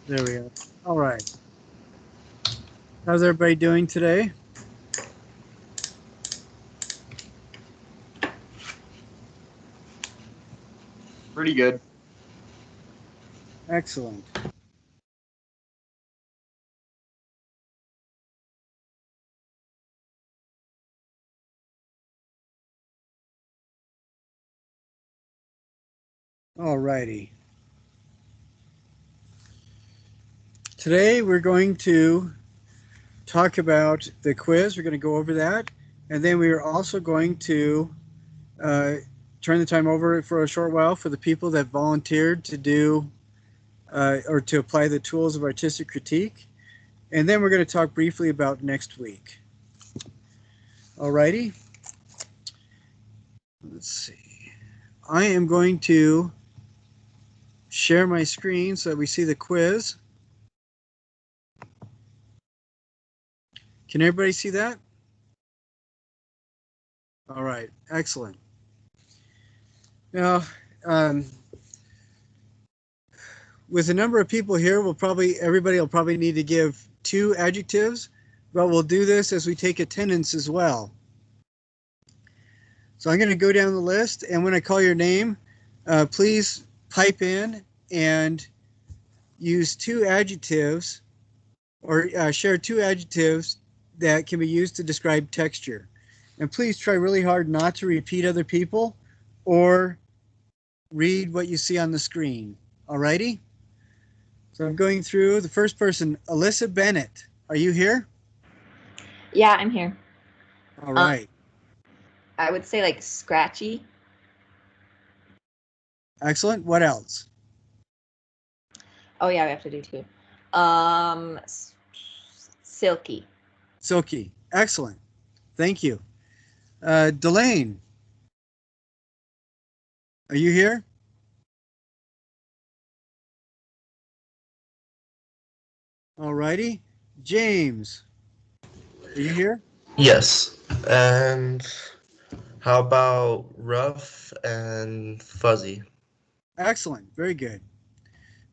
There we go. All right. How's everybody doing today? Pretty good. Excellent. All righty. Today we're going to talk about the quiz. We're going to go over that. And then we are also going to uh, turn the time over for a short while for the people that volunteered to do or to apply the tools of artistic critique. And then we're going to talk briefly about next week. All righty. Let's see. I am going to share my screen so that we see the quiz. Can everybody see that? All right, excellent. Now, with the number of people here, everybody will probably need to give 2 adjectives, but we'll do this as we take attendance as well. So I'm going to go down the list, and when I call your name, please pipe in and use 2 adjectives or share 2 adjectives that can be used to describe texture. And please try really hard not to repeat other people or read what you see on the screen. All righty? So I'm going through the first person, Alyssa Bennett. Are you here? Yeah, I'm here. All right. I would say like scratchy. Excellent. What else? Oh yeah, we have to do 2. Silky. Silky. Excellent. Thank you. Delane. Are you here? All righty. James. Are you here? Yes. And how about rough and fuzzy? Excellent. Very good.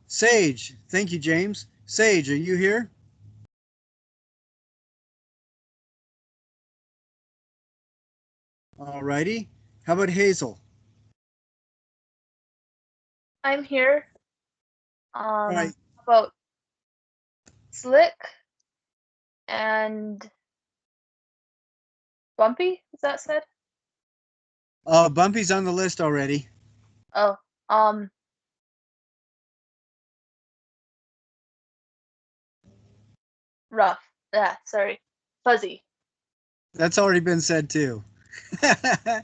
Sage. Thank you, James. Sage, are you here? All righty. How about Hazel? I'm here. All right. About slick and bumpy, is that said? Bumpy's on the list already. Oh, rough. Yeah, sorry. Fuzzy. That's already been said too. How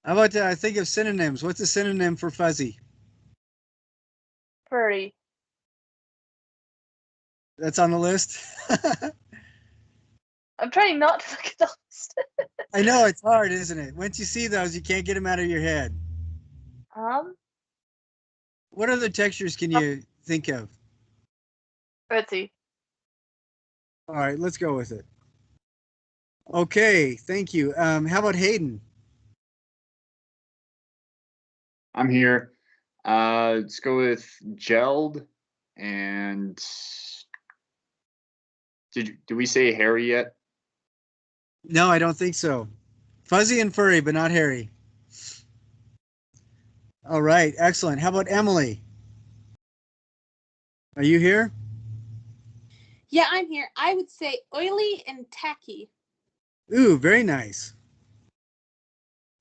about think of synonyms? What's a synonym for fuzzy? Furry. That's on the list. I'm trying not to look at the list. I know it's hard, isn't it? Once you see those, you can't get them out of your head. What other textures can you think of? Let's see. All right, let's go with it. Okay, thank you. How about Hayden? I'm here. Let's go with gelled and did we say hairy yet? No, I don't think so. Fuzzy and furry, but not hairy. All right, excellent. How about Emily? Are you here? Yeah, I'm here. I would say oily and tacky. Ooh, very nice.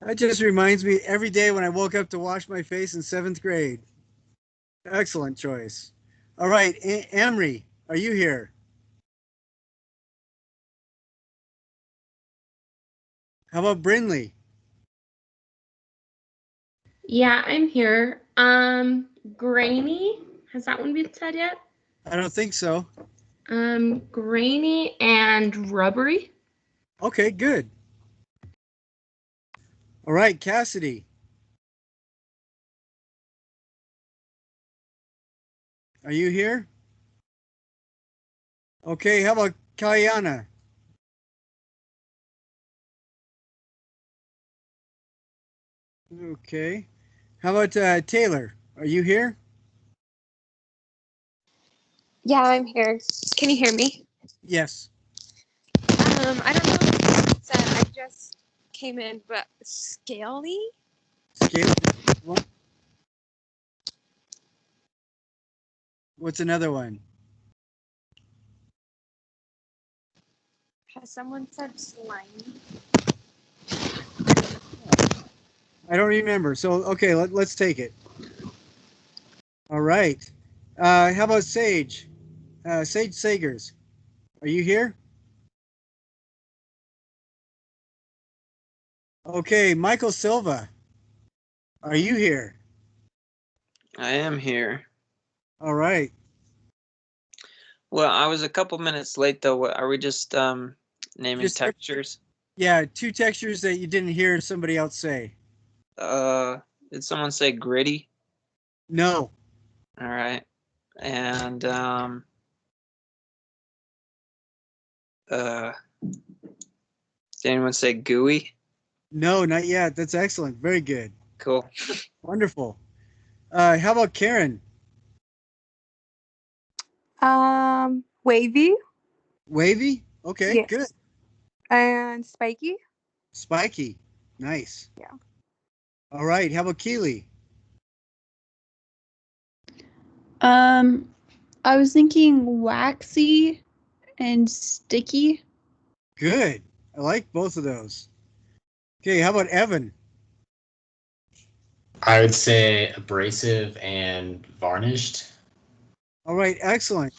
That just reminds me every day when I woke up to wash my face in 7th grade. Excellent choice. All right, Amri, are you here? How about Brinley? Yeah, I'm here. Grainy. Has that one been said yet? I don't think so. Grainy and rubbery. Okay, good. All right, Cassidy. Are you here? Okay, how about Kayana? Okay. How about Taylor? Are you here? Yeah, I'm here. Can you hear me? Yes. I don't know what you said. I just came in, but scaly? Scale. What's another one? Has someone said slimy? I don't remember. So, okay, let's take it. All right. How about Sage? Sage Sagers. Are you here? Okay, Michael Silva. Are you here? I am here. All right. Well, I was a couple minutes late though. Are we just naming Just- textures? Yeah, two textures that you didn't hear somebody else say. Did someone say gritty? No. All right. And did anyone say gooey? No, not yet. That's excellent. Very good. Cool. Wonderful. How about Karen? Wavy Wavy? Okay, Yes. good. and spiky. Spiky. Nice. Yeah. All right. How about Keely? I was thinking waxy and sticky. Good. I like both of those. Okay, how about Evan? I would say abrasive and varnished. All right, excellent.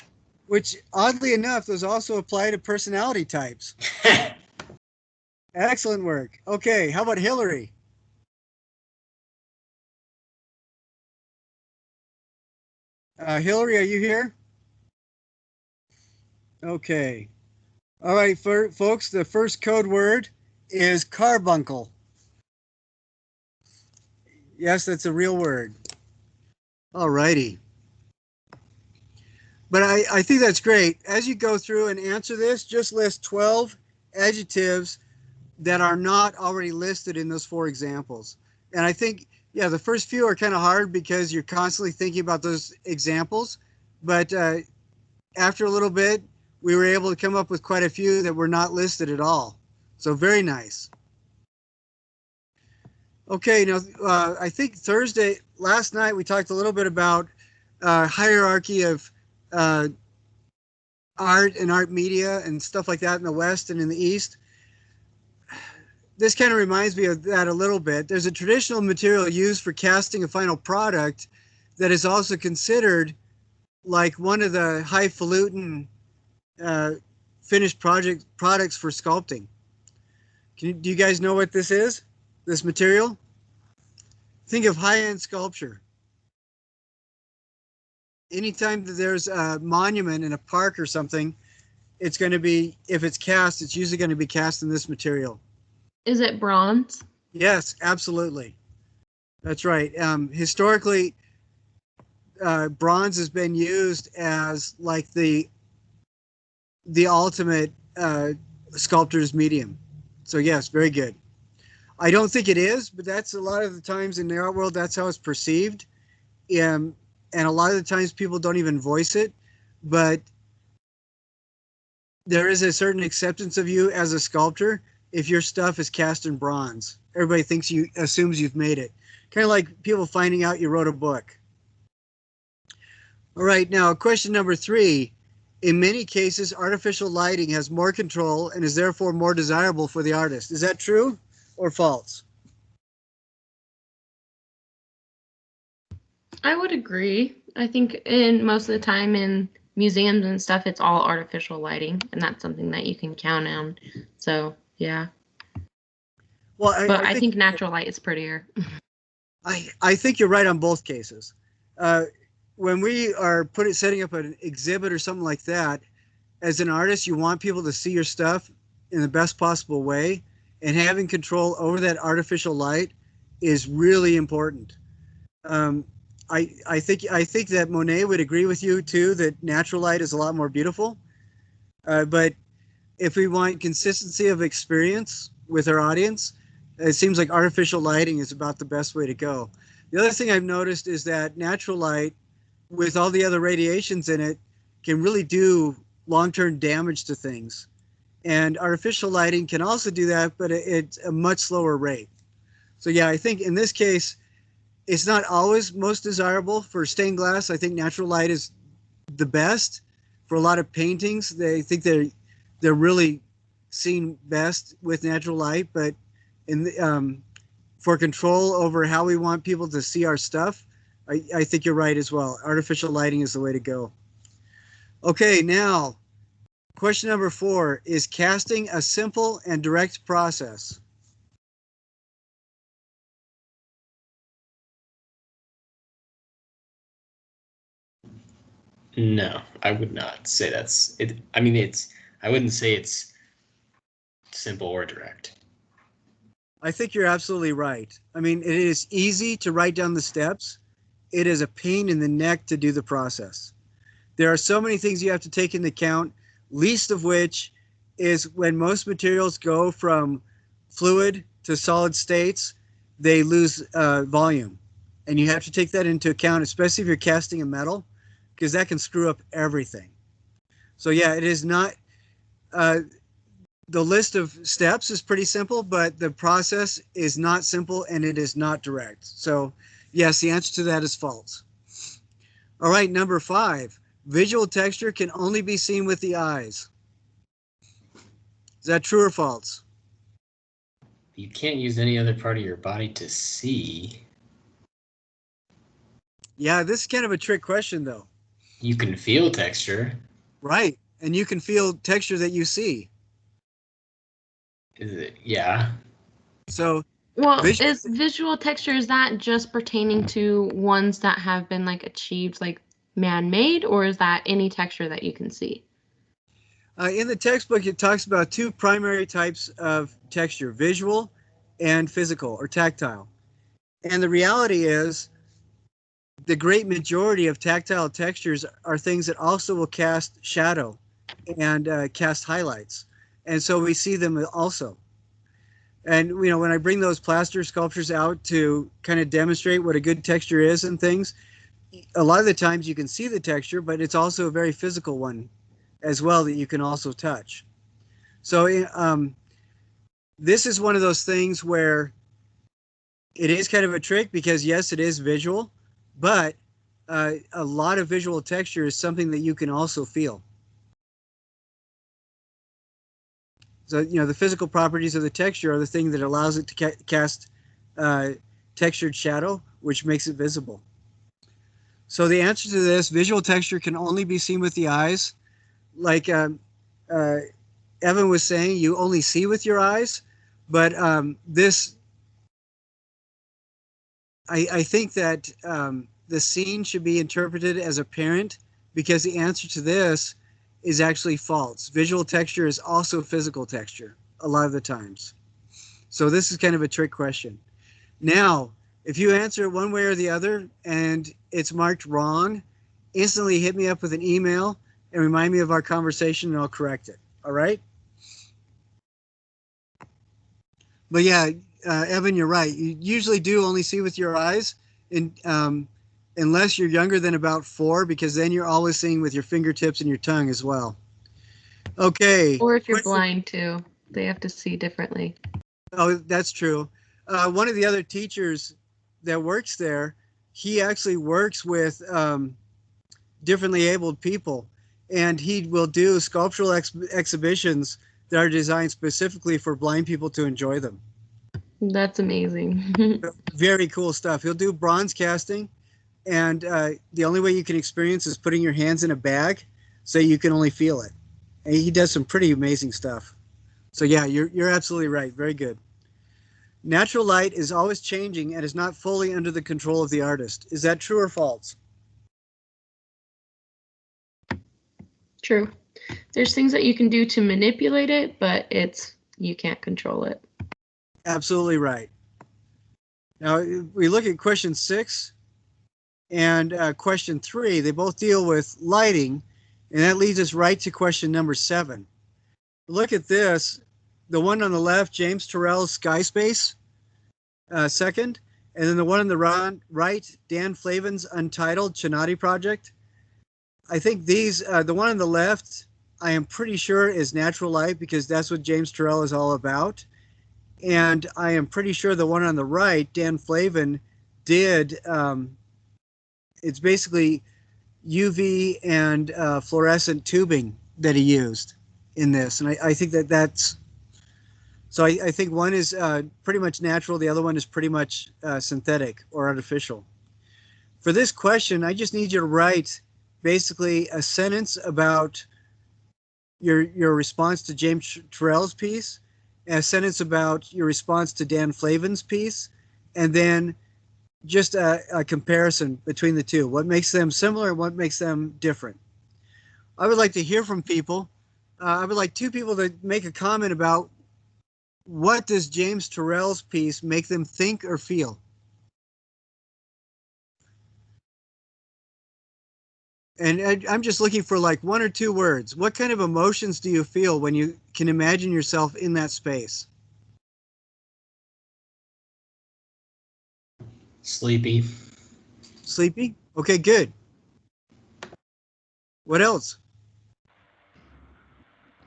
Which, oddly enough, those also apply to personality types. Excellent work. Okay, how about Hillary? Hillary, are you here? Okay. All right, folks, the first code word is carbuncle. Yes, that's a real word. All righty. But I think that's great. As you go through and answer this, just list 12 adjectives that are not already listed in those 4 examples. And I think, yeah, the first few are kind of hard because you're constantly thinking about those examples. But after a little bit, we were able to come up with quite a few that were not listed at all. So very nice. Okay, now I think last night we talked a little bit about hierarchy of art and art media and stuff like that in the West and in the East. This kind of reminds me of that a little bit. There's a traditional material used for casting a final product that is also considered like one of the highfalutin finished products for sculpting. Do you guys know what this is? This material? Think of high-end sculpture. Anytime that there's a monument in a park or something, it's going to be, if it's cast, it's usually going to be cast in this material. Is it bronze? Yes, absolutely. That's right. Historically, bronze has been used as like the ultimate sculptor's medium. So yes, very good. I don't think it is, but that's a lot of the times in the art world, that's how it's perceived. And a lot of the times people don't even voice it, but there is a certain acceptance of you as a sculptor if your stuff is cast in bronze. Everybody assumes you've made it. Kind of like people finding out you wrote a book. All right, now question number 3. In many cases, artificial lighting has more control and is therefore more desirable for the artist. Is that true or false? I would agree. I think in most of the time in museums and stuff, it's all artificial lighting, and that's something that you can count on. So yeah. Well, I think natural light is prettier. I think you're right on both cases. When we are setting up an exhibit or something like that, as an artist, you want people to see your stuff in the best possible way, and having control over that artificial light is really important. I think that Monet would agree with you too that natural light is a lot more beautiful. But if we want consistency of experience with our audience, it seems like artificial lighting is about the best way to go. The other thing I've noticed is that natural light, with all the other radiations in it, can really do long-term damage to things. And artificial lighting can also do that, but it's a much slower rate. So yeah, I think in this case, it's not always most desirable for stained glass. I think natural light is the best for a lot of paintings. They think they're really seen best with natural light, but for control over how we want people to see our stuff, I think you're right as well. Artificial lighting is the way to go. Okay, now, question number 4, is casting a simple and direct process? No, I would not say that's it. I mean, I wouldn't say it's simple or direct. I think you're absolutely right. I mean, it is easy to write down the steps. It is a pain in the neck to do the process. There are so many things you have to take into account, least of which is when most materials go from fluid to solid states, they lose volume. And you have to take that into account, especially if you're casting a metal, because that can screw up everything. So yeah, it is not, the list of steps is pretty simple, but the process is not simple and it is not direct. So yes, the answer to that is false. All right, number 5, visual texture can only be seen with the eyes. Is that true or false? You can't use any other part of your body to see. Yeah, this is kind of a trick question though. You can feel texture. Right, and you can feel texture that you see. Is it? Yeah. So, well, is visual texture, is that just pertaining to ones that have been like achieved like man-made, or is that any texture that you can see? In the textbook, it talks about 2 primary types of texture, visual and physical or tactile. And the reality is the great majority of tactile textures are things that also will cast shadow and cast highlights. And so we see them also. And, you know, when I bring those plaster sculptures out to kind of demonstrate what a good texture is and things, a lot of the times you can see the texture, but it's also a very physical one as well that you can also touch. So this is one of those things where it is kind of a trick because yes, it is visual, but a lot of visual texture is something that you can also feel. So, you know, the physical properties of the texture are the thing that allows it to cast textured shadow, which makes it visible. So the answer to this, visual texture can only be seen with the eyes. Like Evan was saying, you only see with your eyes, but I think that the scene should be interpreted as apparent because the answer to this is actually false. Visual texture is also physical texture a lot of the times. So this is kind of a trick question. Now, if you answer it one way or the other and it's marked wrong, instantly hit me up with an email and remind me of our conversation and I'll correct it. All right? But yeah, Evan, you're right. You usually do only see with your eyes, unless you're younger than about 4, because then you're always seeing with your fingertips and your tongue as well. Okay. Or if you're blind too, they have to see differently. Oh, that's true. One of the other teachers that works there, he actually works with differently abled people, and he will do sculptural exhibitions that are designed specifically for blind people to enjoy them. That's amazing. Very cool stuff. He'll do bronze casting, and the only way you can experience is putting your hands in a bag so you can only feel it. And he does some pretty amazing stuff. So yeah, you're absolutely right. Very good. Natural light is always changing and is not fully under the control of the artist. Is that true or false? True. There's things that you can do to manipulate it, but you can't control it. Absolutely right. Now, we look at question 6 and question 3. They both deal with lighting, and that leads us right to question number 7. Look at this. The one on the left, James Turrell's Sky Space, second, And then the one on the right, Dan Flavin's Untitled Chinati Project. I think these, the one on the left, I am pretty sure is natural light because that's what James Turrell is all about. And I am pretty sure the one on the right, Dan Flavin, did, it's basically UV and fluorescent tubing that he used in this. And I think that's, so I think one is pretty much natural, the other one is pretty much synthetic or artificial. For this question, I just need you to write basically a sentence about your response to James Turrell's piece, a sentence about your response to Dan Flavin's piece, and then just a comparison between the two. What makes them similar and what makes them different? I would like to hear from people. I would like two people to make a comment about what does James Turrell's piece make them think or feel? And I'm just looking for like one or two words. What kind of emotions do you feel when you can imagine yourself in that space? Sleepy. Sleepy? Okay, good. What else?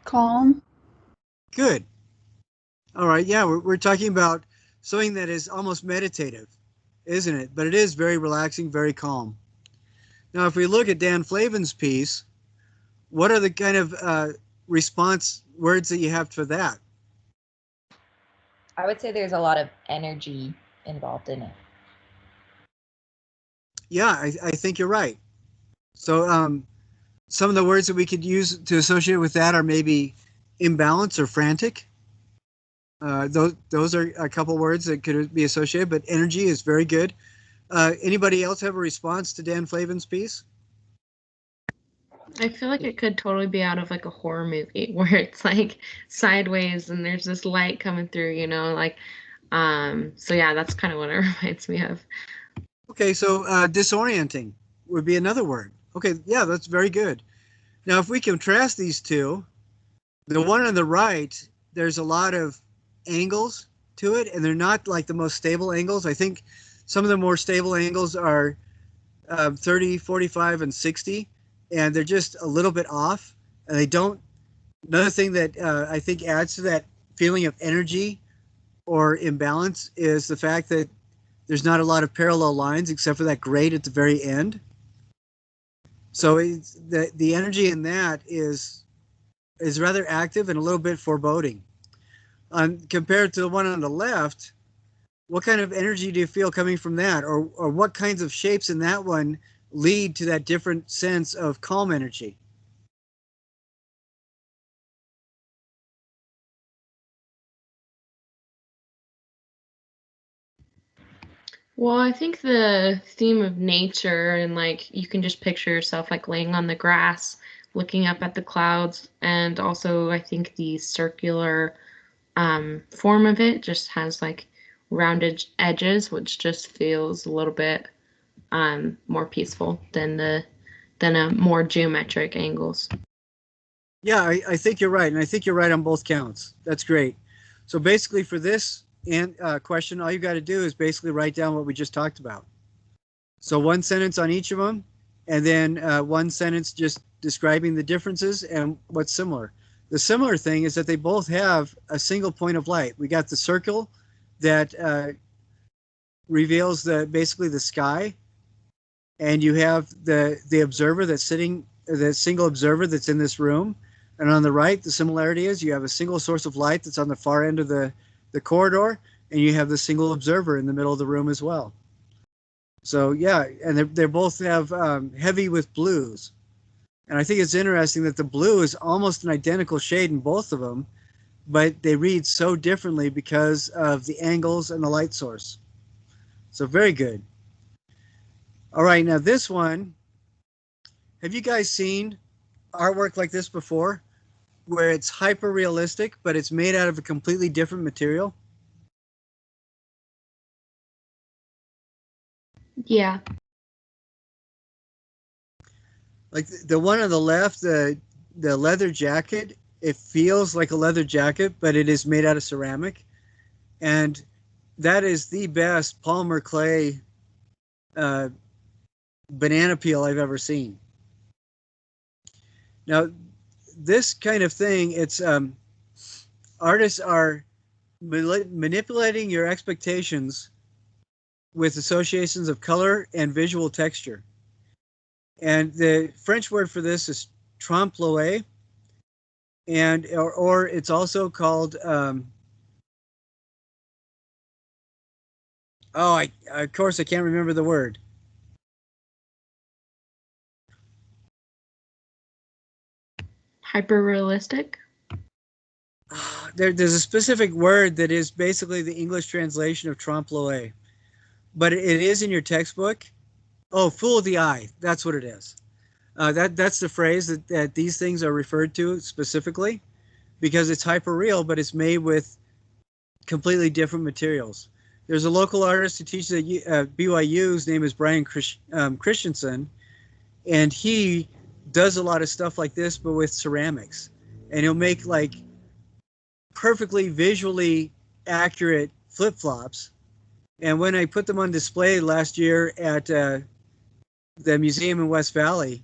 Calm. Good. All right, yeah, we're talking about something that is almost meditative, isn't it? But it is very relaxing, very calm. Now, if we look at Dan Flavin's piece, what are the kind of response words that you have for that? I would say there's a lot of energy involved in it. Yeah, I think you're right. So some of the words that we could use to associate with that are maybe imbalance or frantic. Those are a couple words that could be associated, but energy is very good. Anybody else have a response to Dan Flavin's piece? I feel like it could totally be out of like a horror movie where it's like sideways and there's this light coming through, you know, like, so yeah, that's kind of what it reminds me of. Okay, so disorienting would be another word. Okay, yeah, that's very good. Now, if we contrast these two, the one on the right, there's a lot of angles to it, and they're not like the most stable angles. I think some of the more stable angles are 30, 45, and 60, and they're just a little bit off. And they don't, another thing that I think adds to that feeling of energy or imbalance is the fact that there's not a lot of parallel lines except for that grade at the very end. So it's, the energy in that is rather active and a little bit foreboding. Compared to the one on the left, what kind of energy do you feel coming from that? Or what kinds of shapes in that one lead to that different sense of calm energy? Well, I think the theme of nature and like you can just picture yourself like laying on the grass, looking up at the clouds, and also I think the circular form of it just has like rounded edges, which just feels a little bit more peaceful than a more geometric angles. Yeah, I think you're right, and I think you're right on both counts. That's great. So basically for this question, all you got to do is basically write down what we just talked about. So one sentence on each of them, and then one sentence just describing the differences and what's similar. The similar thing is that they both have a single point of light. We got the circle that reveals basically the sky, and you have the observer that's sitting, the single observer that's in this room. And on the right, the similarity is you have a single source of light that's on the far end of the corridor, and you have the single observer in the middle of the room as well. So yeah, and they both have heavy with blues. And I think it's interesting that the blue is almost an identical shade in both of them, but they read so differently because of the angles and the light source. So very good. All right, now this one, have you guys seen artwork like this before, where it's hyper realistic, but it's made out of a completely different material? Yeah. Like the one on the left, the leather jacket, it feels like a leather jacket, but it is made out of ceramic. And that is the best polymer clay banana peel I've ever seen. Now, this kind of thing, it's artists are manipulating your expectations with associations of color and visual texture. And the French word for this is trompe-l'oeil, and or it's also called of course I can't remember the word. Hyper realistic. There's a specific word that is basically the English translation of trompe-l'oeil, but it is in your textbook. Oh, fool of the eye. That's what it is. That's the phrase that these things are referred to specifically, because it's hyper real, but it's made with completely different materials. There's a local artist who teaches at BYU. His name is Brian Christensen, and he does a lot of stuff like this, but with ceramics. And he'll make like perfectly visually accurate flip-flops. And when I put them on display last year at the museum in West Valley,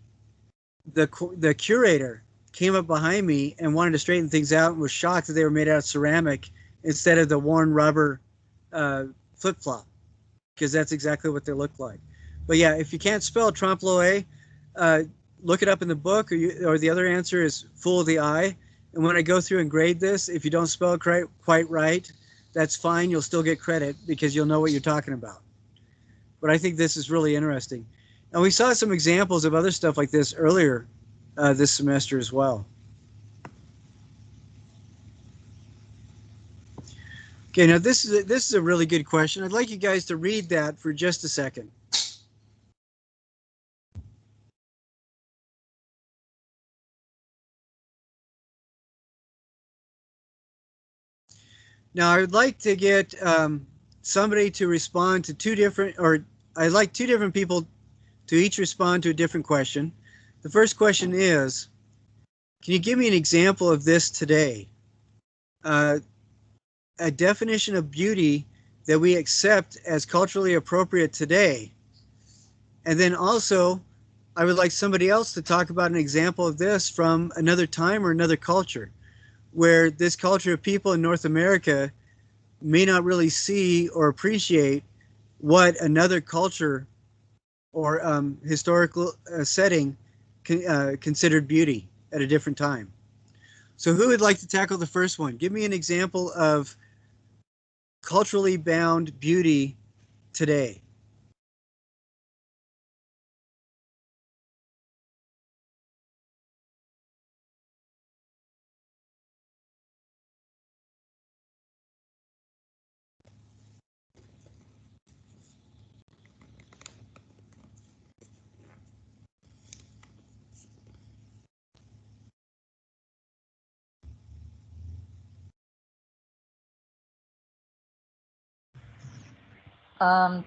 the curator came up behind me and wanted to straighten things out and was shocked that they were made out of ceramic instead of the worn rubber flip-flop, because that's exactly what they look like. But yeah, if you can't spell trompe-l'oeil, look it up in the book, or the other answer is fool of the eye. And when I go through and grade this, if you don't spell it quite right, that's fine. You'll still get credit because you'll know what you're talking about. But I think this is really interesting. And we saw some examples of other stuff like this earlier this semester as well. Okay, now this is a really good question. I'd like you guys to read that for just a second. Now, I would like to get somebody to respond to I'd like two different people to each respond to a different question. The first question is, can you give me an example of this today? A definition of beauty that we accept as culturally appropriate today. And then also, I would like somebody else to talk about an example of this from another time or another culture, where this culture of people in North America may not really see or appreciate what another culture or historical setting considered beauty at a different time. So who would like to tackle the first one? Give me an example of culturally bound beauty today.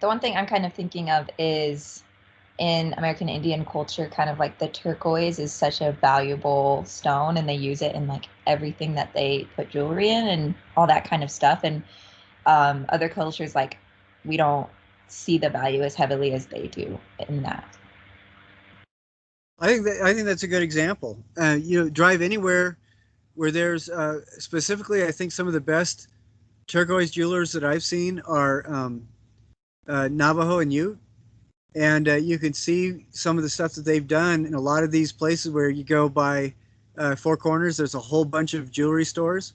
The one thing I'm kind of thinking of is in American Indian culture, kind of like the turquoise is such a valuable stone, and they use it in like everything that they put jewelry in and all that kind of stuff. And other cultures, like, we don't see the value as heavily as they do in that. I think that's a good example. Drive anywhere where there's specifically, I think some of the best turquoise jewelers that I've seen are Navajo and Ute, and you can see some of the stuff that they've done in a lot of these places where you go by Four Corners. There's a whole bunch of jewelry stores,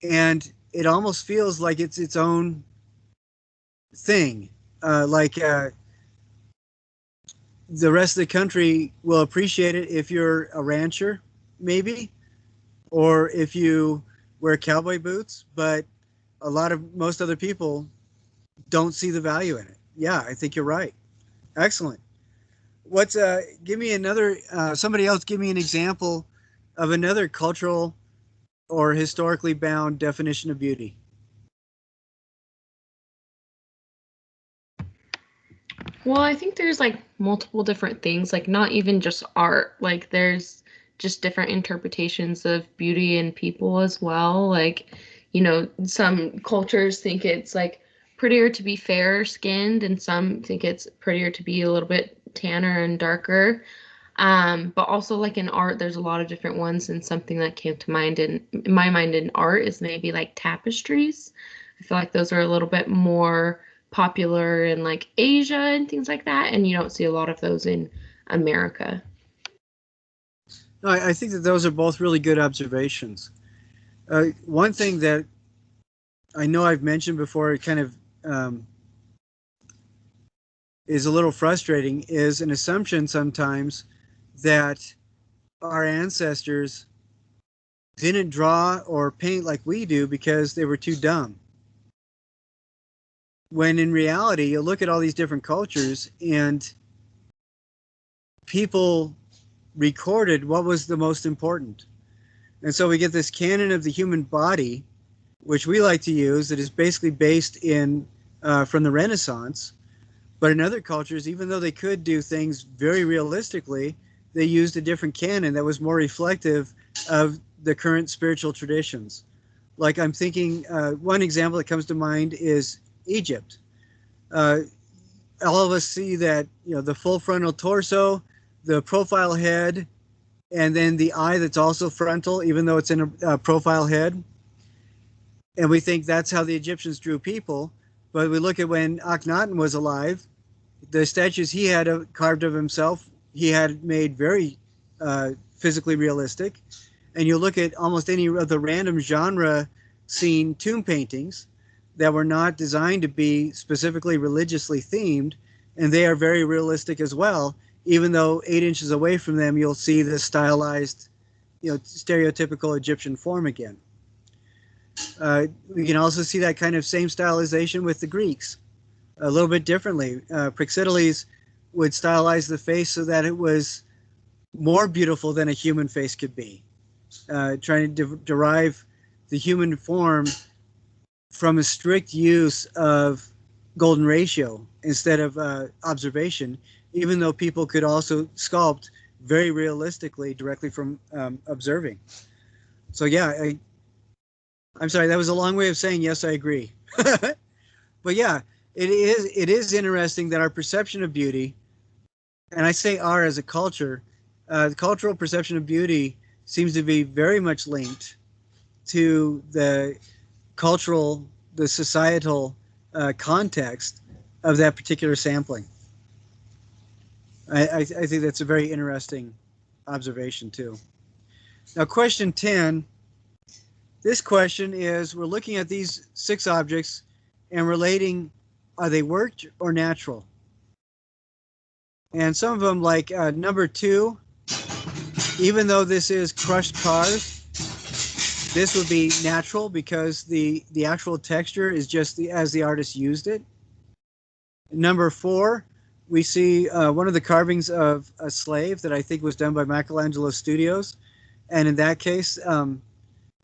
and it almost feels like it's its own thing. The rest of the country will appreciate it if you're a rancher, maybe, or if you wear cowboy boots, but most other people don't see the value in it. Yeah, I think you're right. Excellent. Give me another, somebody else give me an example of another cultural or historically bound definition of beauty. Well, I think there's like multiple different things, like not even just art, like there's just different interpretations of beauty in people as well. Like, some cultures think it's like prettier to be fair skinned, and some think it's prettier to be a little bit tanner and darker. But also like in art, there's a lot of different ones, and something that came to mind in my mind in art is maybe like tapestries. I feel like those are a little bit more popular in like Asia and things like that, and you don't see a lot of those in America. No, I think that those are both really good observations. One thing that I know I've mentioned before, it kind of is a little frustrating, is an assumption sometimes that our ancestors didn't draw or paint like we do because they were too dumb. When in reality, you look at all these different cultures and people recorded what was the most important. And so we get this canon of the human body, which we like to use, that is basically based in from the Renaissance. But in other cultures, even though they could do things very realistically, they used a different canon that was more reflective of the current spiritual traditions. Like I'm thinking, one example that comes to mind is Egypt. All of us see that, the full frontal torso, the profile head, and then the eye that's also frontal, even though it's in a profile head. And we think that's how the Egyptians drew people. But we look at when Akhenaten was alive, the statues he had carved of himself, he had made very physically realistic. And you look at almost any of the random genre scene tomb paintings that were not designed to be specifically religiously themed, and they are very realistic as well. Even though 8 inches away from them, you'll see the stylized, stereotypical Egyptian form again. We can also see that kind of same stylization with the Greeks, a little bit differently. Praxiteles would stylize the face so that it was more beautiful than a human face could be, trying to derive the human form from a strict use of golden ratio instead of observation, even though people could also sculpt very realistically directly from observing. So yeah, I'm sorry, that was a long way of saying yes, I agree. But yeah, it is interesting that our perception of beauty, and I say our as a culture, the cultural perception of beauty seems to be very much linked to the societal context of that particular sampling. I think that's a very interesting observation too. Now, question 10. This question is, we're looking at these 6 objects and relating, are they worked or natural? And some of them, like number 2, even though this is crushed cars, this would be natural because the actual texture is just as the artist used it. Number 4, we see one of the carvings of a slave that I think was done by Michelangelo Studios. And in that case,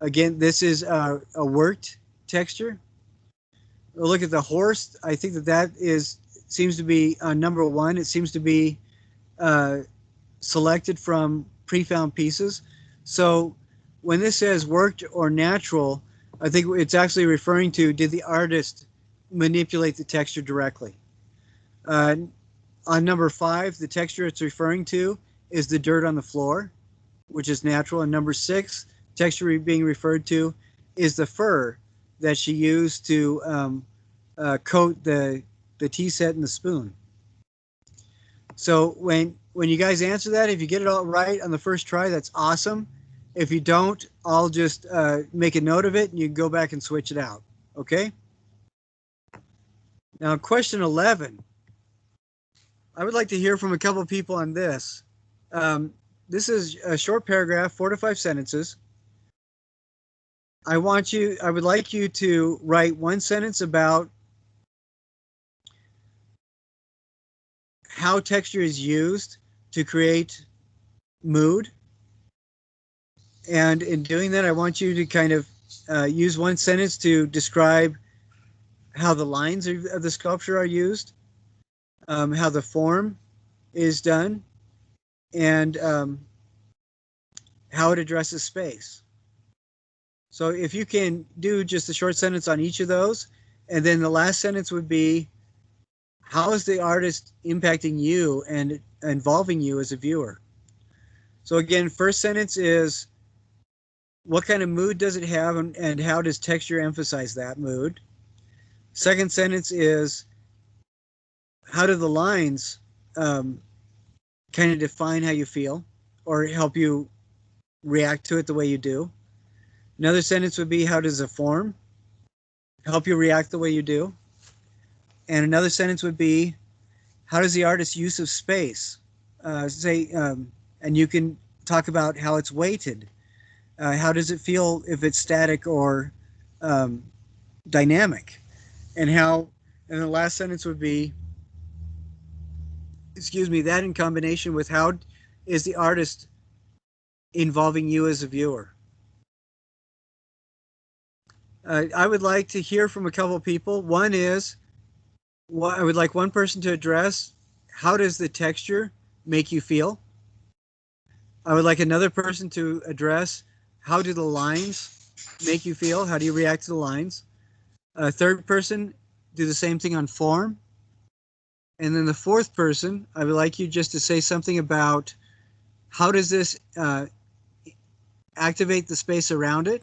again, this is a worked texture. We'll look at the horse. I think that seems to be number 1. It seems to be selected from pre-found pieces. So when this says worked or natural, I think it's actually referring to, did the artist manipulate the texture directly? On number 5, the texture it's referring to is the dirt on the floor, which is natural. And number 6, texture being referred to is the fur that she used to coat the tea set and the spoon. So when you guys answer that, if you get it all right on the first try, that's awesome. If you don't, I'll just make a note of it and you can go back and switch it out. Okay? Now, question 11. I would like to hear from a couple of people on this. This is a short paragraph, 4 to 5 sentences. I would like you to write 1 sentence about how texture is used to create mood. And in doing that, I want you to kind of use 1 sentence to describe how the lines of the sculpture are used, how the form is done, and how it addresses space. So if you can do just a short sentence on each of those, and then the last sentence would be, how is the artist impacting you and involving you as a viewer? So again, first sentence is, what kind of mood does it have, and how does texture emphasize that mood? Second sentence is, how do the lines kind of define how you feel or help you react to it the way you do? Another sentence would be, how does the form help you react the way you do? And another sentence would be, how does the artist's use of space and you can talk about how it's weighted. How does it feel if it's static or dynamic? And the last sentence would be, that in combination with how is the artist involving you as a viewer? I would like to hear from a couple of people. One is, I would like one person to address, how does the texture make you feel? I would like another person to address, how do the lines make you feel? How do you react to the lines? A third person, do the same thing on form. And then the fourth person, I would like you just to say something about, how does this activate the space around it?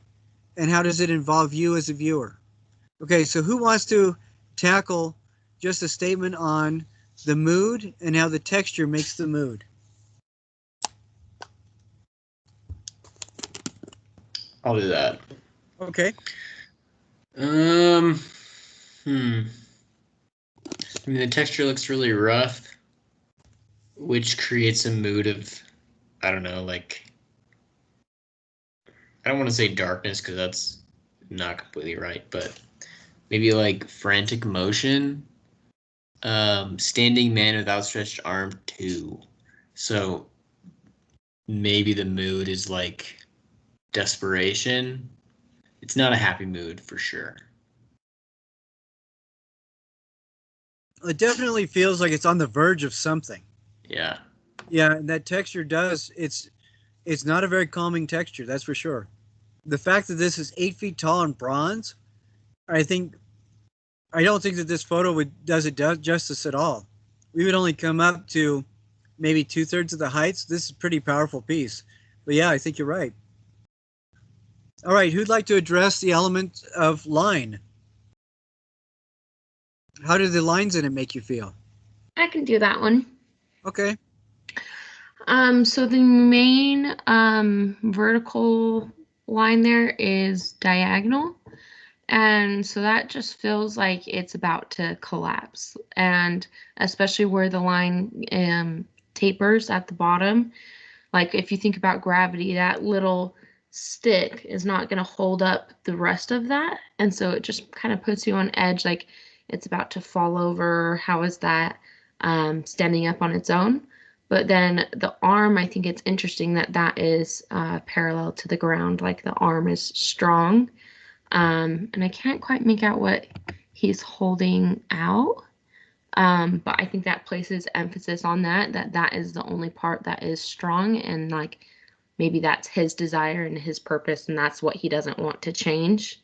And how does it involve you as a viewer? Okay, so who wants to tackle just a statement on the mood and how the texture makes the mood? I'll do that. Okay. I mean, the texture looks really rough, which creates a mood of, I don't know, like, I don't want to say darkness because that's not completely right, but maybe like frantic motion. Standing man with outstretched arm 2. So maybe the mood is like desperation. It's not a happy mood for sure. It definitely feels like it's on the verge of something. Yeah. Yeah, and that texture does, it's not a very calming texture, that's for sure. The fact that this is 8 feet tall in bronze, I don't think that this photo does it justice at all. We would only come up to maybe 2/3 of the heights. This is a pretty powerful piece. But yeah, I think you're right. All right, who'd like to address the element of line? How do the lines in it make you feel? I can do that one. Okay. So the main vertical line there is diagonal. And so that just feels like it's about to collapse. And especially where the line tapers at the bottom. Like if you think about gravity, that little stick is not going to hold up the rest of that. And so it just kind of puts you on edge, like it's about to fall over. How is that standing up on its own? But then the arm, I think it's interesting that that is parallel to the ground, like the arm is strong. And I can't quite make out what he's holding out. But I think that places emphasis on that is the only part that is strong, and like maybe that's his desire and his purpose, and that's what he doesn't want to change.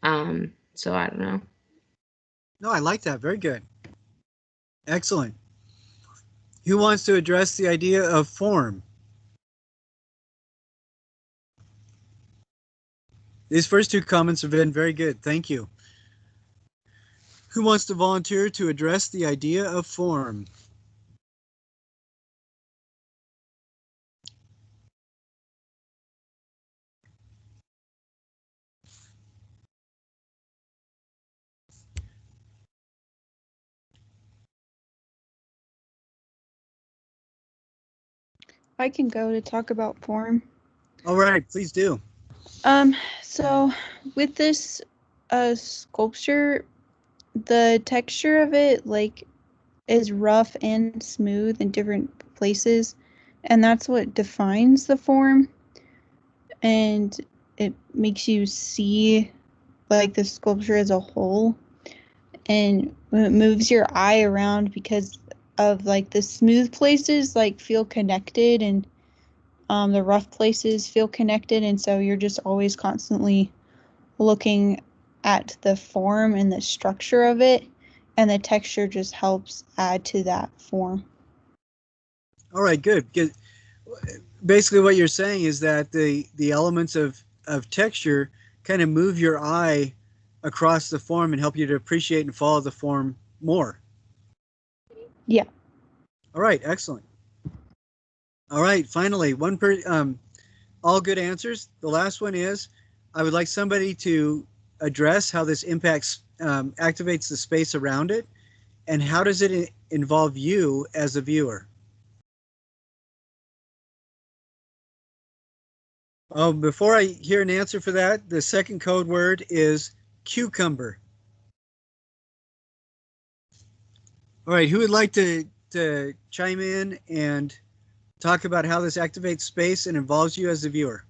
So I don't know. No, I like that. Very good. Excellent. Who wants to address the idea of form? These first two comments have been very good. Thank you. Who wants to volunteer to address the idea of form? I can go to talk about form. All right, please do. So with this sculpture, the texture of it is rough and smooth in different places, and that's what defines the form, and it makes you see like the sculpture as a whole, and it moves your eye around because of like the smooth places like feel connected, and the rough places feel connected, and so you're just always constantly looking at the form and the structure of it, and the texture just helps add to that form. All right, good. Good. Basically, what you're saying is that the elements of texture kind of move your eye across the form and help you to appreciate and follow the form more. Yeah. All right, excellent. All right, finally, all good answers. The last one is, I would like somebody to address how this impacts, activates the space around it, and how does it involve you as a viewer? Oh, before I hear an answer for that, the second code word is cucumber. All right, who would like to chime in and talk about how this activates space and involves you as a viewer?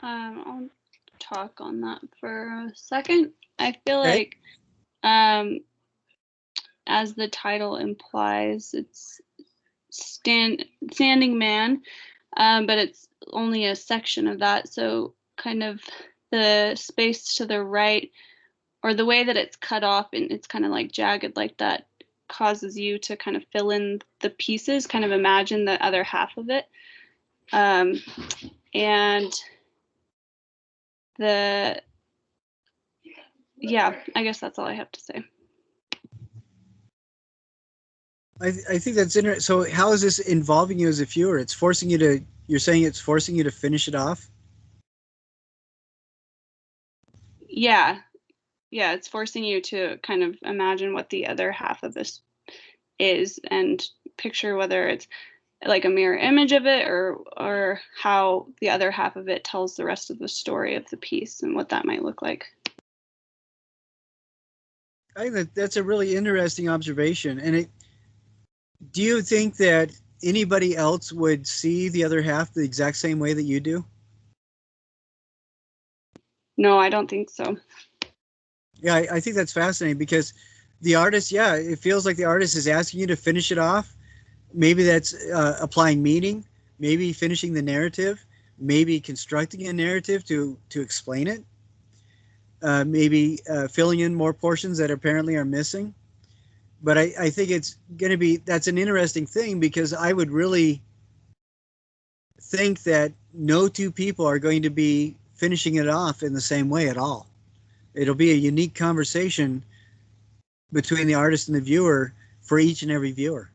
I'll talk on that for a second. I feel Okay. like, as the title implies, it's standing man, but it's only a section of that. So kind of the space to the right, or the way that it's cut off and it's kind of like jagged like that, causes you to kind of fill in the pieces, kind of imagine the other half of it. And yeah, I guess that's all I have to say. I think that's interesting. So how is this involving you as a viewer? It's forcing you to, you're saying it's forcing you to finish it off? Yeah, it's forcing you to kind of imagine what the other half of this is and picture whether it's like a mirror image of it or how the other half of it tells the rest of the story of the piece and what that might look like. I think that's a really interesting observation. And do you think that anybody else would see the other half the exact same way that you do? No, I don't think so. Yeah, I think that's fascinating because the artist, yeah, it feels like the artist is asking you to finish it off. Maybe that's applying meaning, maybe finishing the narrative, maybe constructing a narrative to explain it, maybe filling in more portions that apparently are missing. But I think it's going to be, that's an interesting thing because I would really think that no two people are going to be finishing it off in the same way at all. It'll be a unique conversation between the artist and the viewer for each and every viewer.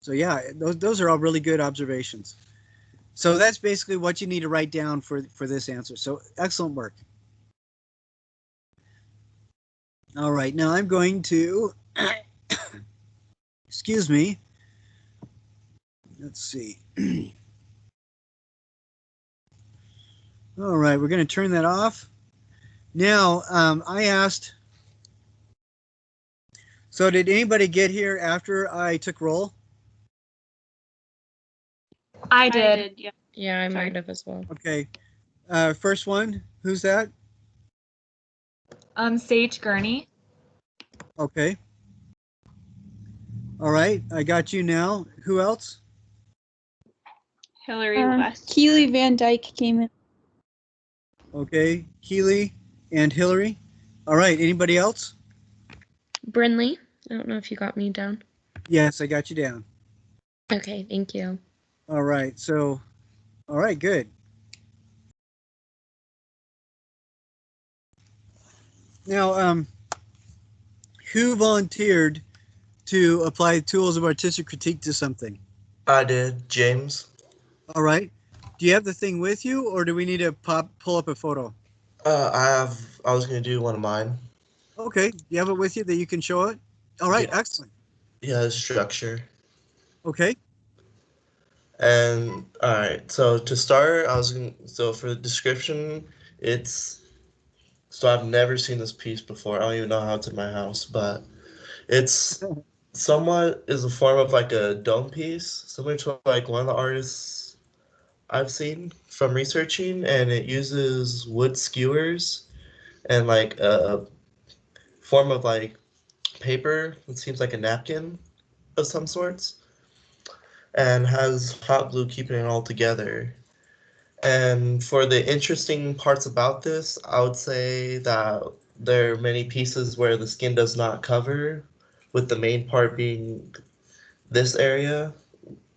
So yeah, those are all really good observations. So that's basically what you need to write down for this answer. So excellent work. All right, now I'm going to, excuse me. Let's see. All right, we're going to turn that off. Now, I asked, so did anybody get here after I took roll? I did. Yeah. Yeah, I might have as well. Okay. First one, who's that? Sage Gurney. Okay. All right, I got you now. Who else? Hillary West. Keely Van Dyke came in. Okay, Keely and Hillary. All right, anybody else? Brinley. I don't know if you got me down. Yes, I got you down. Okay, thank you. All right, so, all right, good. Now, who volunteered to apply tools of artistic critique to something? I did, James. All right. Do you have the thing with you, or do we need to pull up a photo? I was gonna do one of mine. Okay, you have it with you that you can show it? All right, Yeah. excellent. Yeah, the structure. Okay. And all right, so to start, so for the description, so I've never seen this piece before. I don't even know how it's in my house, but it's somewhat is a form of like a dome piece, similar to like one of the artists I've seen from researching, and it uses wood skewers and like a form of like paper. It seems like a napkin of some sorts, and has hot glue keeping it all together. And for the interesting parts about this, I would say that there are many pieces where the skin does not cover, with the main part being this area,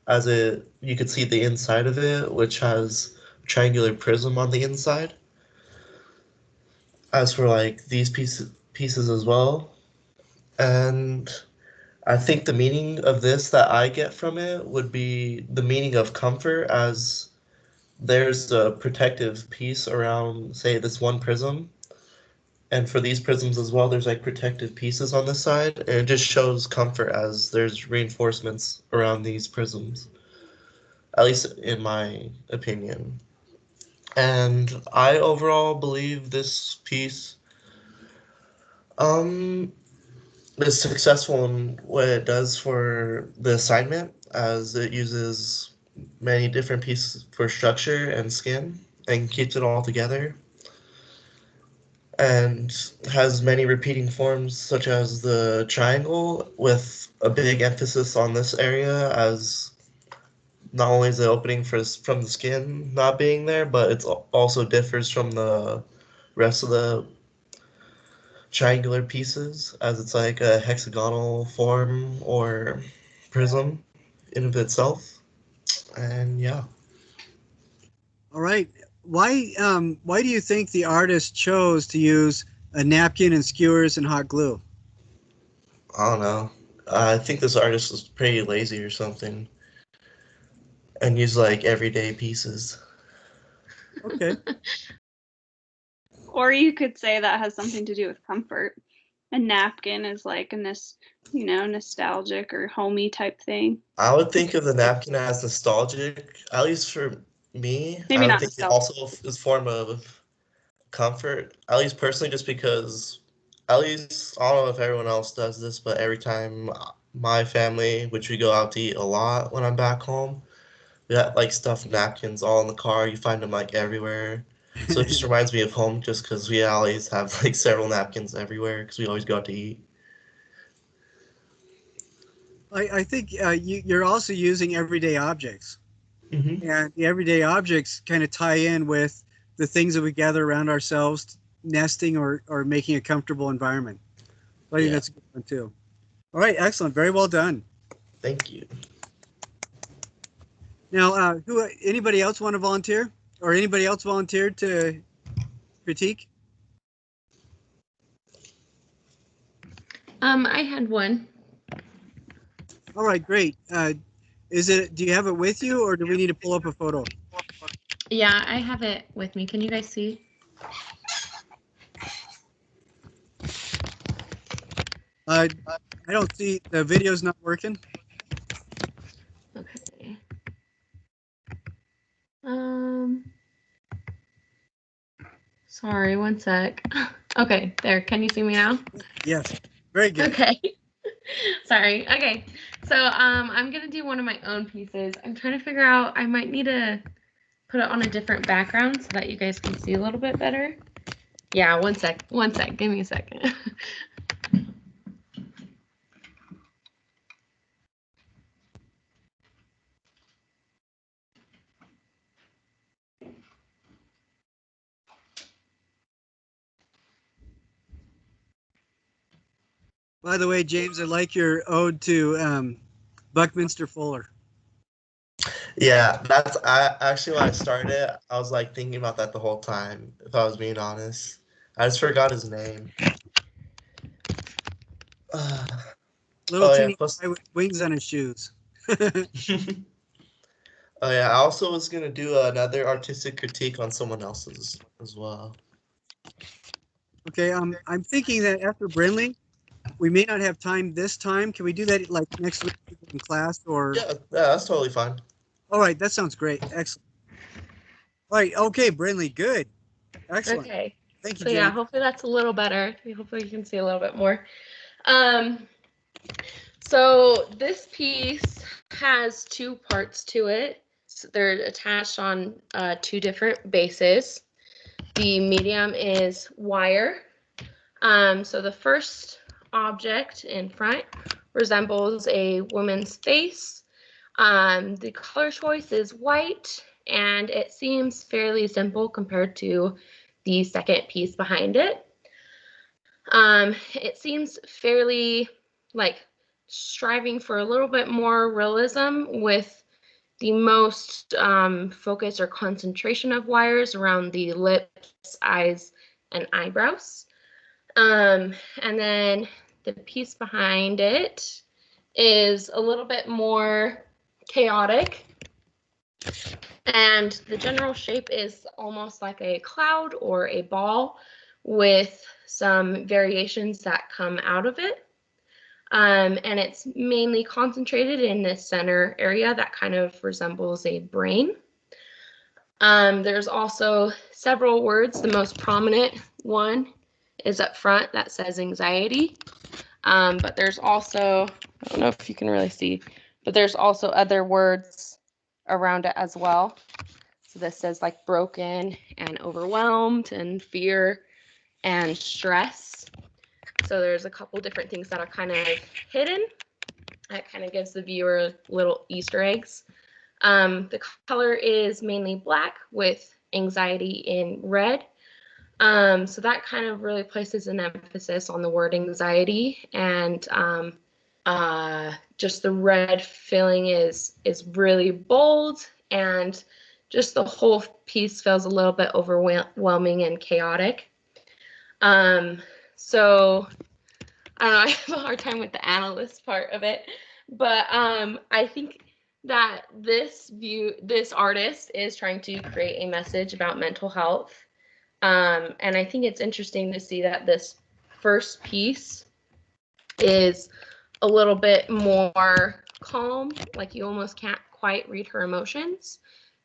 as you could see the inside of it, which has a triangular prism on the inside. As for like these pieces as well. And I think the meaning of this that I get from it would be the meaning of comfort, as there's a protective piece around, say, this one prism. And for these prisms as well, there's like protective pieces on this side. And it just shows comfort as there's reinforcements around these prisms, at least in my opinion. And I overall believe this piece is successful in what it does for the assignment, as it uses many different pieces for structure and skin and keeps it all together, and has many repeating forms such as the triangle, with a big emphasis on this area, as not only is the opening from the skin not being there, but it also differs from the rest of the triangular pieces, as it's like a hexagonal form or prism in of itself. And yeah. All right. Why do you think the artist chose to use a napkin and skewers and hot glue? I don't know. I think this artist was pretty lazy or something, and used like everyday pieces. Okay. Or you could say that has something to do with comfort. A napkin is like nostalgic or homey type thing. I would think of the napkin as nostalgic, at least for me. Maybe I would not think it nostalgic. also is a form of comfort, at least personally, just because, at least, I don't know if everyone else does this, but every time my family, which we go out to eat a lot when I'm back home, we got like stuffed napkins all in the car. You find them like everywhere. So it just reminds me of home, just because we always have like several napkins everywhere because we always go out to eat. I think you're also using everyday objects. Mm-hmm. And the everyday objects kind of tie in with the things that we gather around ourselves, nesting or making a comfortable environment. I think that's a good one too. All right, excellent. Very well done. Thank you. Now, anybody else want to volunteer? Or anybody else volunteered to critique? I had one. All right, great. Do you have it with you, or do we need to pull up a photo? Yeah, I have it with me. Can you guys see? I don't see, the video's not working. Okay. Sorry, one sec. Okay, there. Can you see me now? Yes. Very good. Okay. Sorry. Okay. So I'm gonna do one of my own pieces. I'm trying to figure out, I might need to put it on a different background so that you guys can see a little bit better. Yeah, one sec. Give me a second. By the way, James, I like your ode to Buckminster Fuller. Yeah, actually when I started it, I was like thinking about that the whole time, if I was being honest. I just forgot his name. Little teeny guy with wings on his shoes. Oh yeah, I also was gonna do another artistic critique on someone else's as well. Okay, I'm thinking that after Brinley, we may not have time this time. Can we do that like next week in class or? Yeah, that's totally fine. All right, that sounds great. Excellent. All right, okay, Brinley, good. Excellent. Okay. Thank you, So James. yeah, hopefully that's a little better. Hopefully you can see a little bit more. So this piece has two parts to it. So they're attached on two different bases. The medium is wire. So the first object in front resembles a woman's face. The color choice is white and it seems fairly simple compared to the second piece behind it. It seems fairly like striving for a little bit more realism with the most focus or concentration of wires around the lips, eyes, and eyebrows. And then the piece behind it is a little bit more chaotic. And the general shape is almost like a cloud or a ball with some variations that come out of it. And it's mainly concentrated in this center area that kind of resembles a brain. There's also several words. The most prominent one is up front that says anxiety. But there's also, I don't know if you can really see, but there's also other words around it as well. So this says like broken and overwhelmed and fear and stress. So there's a couple different things that are kind of hidden. That kind of gives the viewer little Easter eggs. The color is mainly black with anxiety in red. So that kind of really places an emphasis on the word anxiety, and just the red filling is really bold, and just the whole piece feels a little bit overwhelming and chaotic. So I don't know, I have a hard time with the analyst part of it, but I think that this artist is trying to create a message about mental health. And I think it's interesting to see that this first piece is a little bit more calm, like you almost can't quite read her emotions.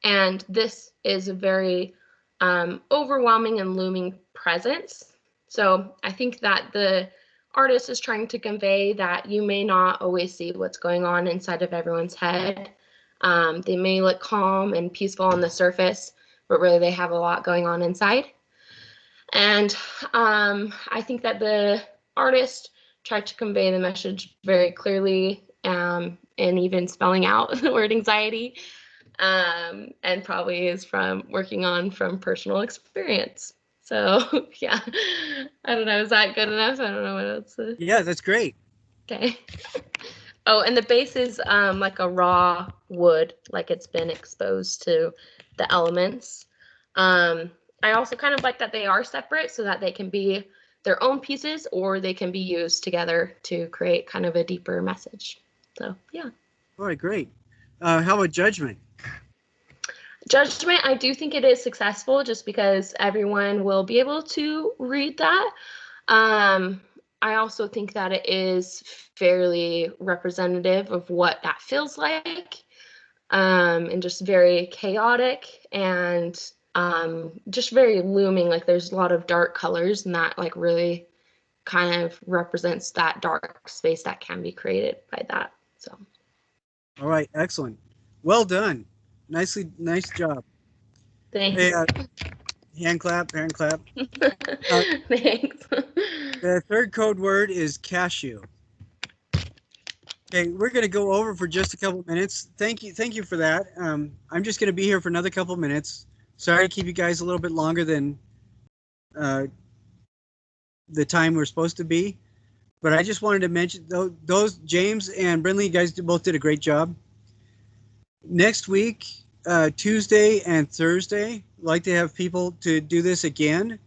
And this is a very overwhelming and looming presence. So I think that the artist is trying to convey that you may not always see what's going on inside of everyone's head. They may look calm and peaceful on the surface, but really they have a lot going on inside. And I think that the artist tried to convey the message very clearly, and even spelling out the word anxiety, and probably is from personal experience. So yeah, I don't know, is that good enough? I don't know what else to... Yeah, that's great. Okay. Oh, and the base is like a raw wood, like it's been exposed to the elements. I also kind of like that they are separate so that they can be their own pieces, or they can be used together to create kind of a deeper message. So yeah. All right, great. How about Judgment? Judgment, I do think it is successful just because everyone will be able to read that. I also think that it is fairly representative of what that feels like, and just very chaotic and just very looming. Like there's a lot of dark colors, and that like really kind of represents that dark space that can be created by that. So. All right, excellent. Well done. Nice job. Thanks. Hey, hand clap. Thanks. The third code word is cashew. Okay, we're going to go over for just a couple minutes. Thank you for that. I'm just going to be here for another couple minutes. Sorry to keep you guys a little bit longer than the time we're supposed to be, but I just wanted to mention those James and Brindley, you guys both did a great job. Next week, Tuesday and Thursday, I'd like to have people to do this again.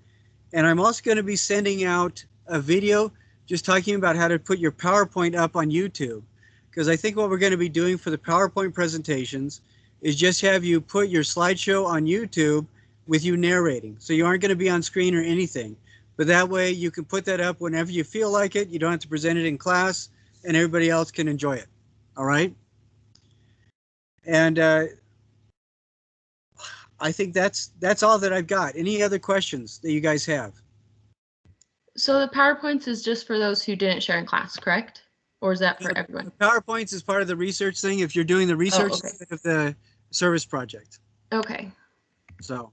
And I'm also going to be sending out a video just talking about how to put your PowerPoint up on YouTube. Because I think what we're going to be doing for the PowerPoint presentations is just have you put your slideshow on YouTube with you narrating. So you aren't going to be on screen or anything. But that way you can put that up whenever you feel like it. You don't have to present it in class, and everybody else can enjoy it. All right? And I think that's all that I've got. Any other questions that you guys have? So the PowerPoints is just for those who didn't share in class, correct? Or is that for everyone? The PowerPoints is part of the research thing if you're doing the research instead of the service project. Okay. So,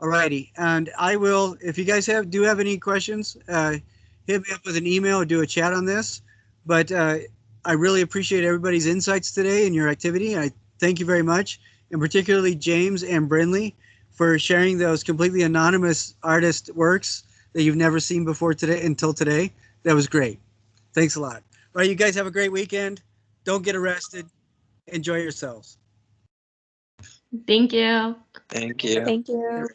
all righty. And I will, if you guys do have any questions, hit me up with an email or do a chat on this. But I really appreciate everybody's insights today and your activity. I thank you very much. and particularly James and Brinley for sharing those completely anonymous artist works that you've never seen before today until today. That was great. Thanks a lot. All right, you guys have a great weekend. Don't get arrested. Enjoy yourselves. Thank you. Thank you. Thank you.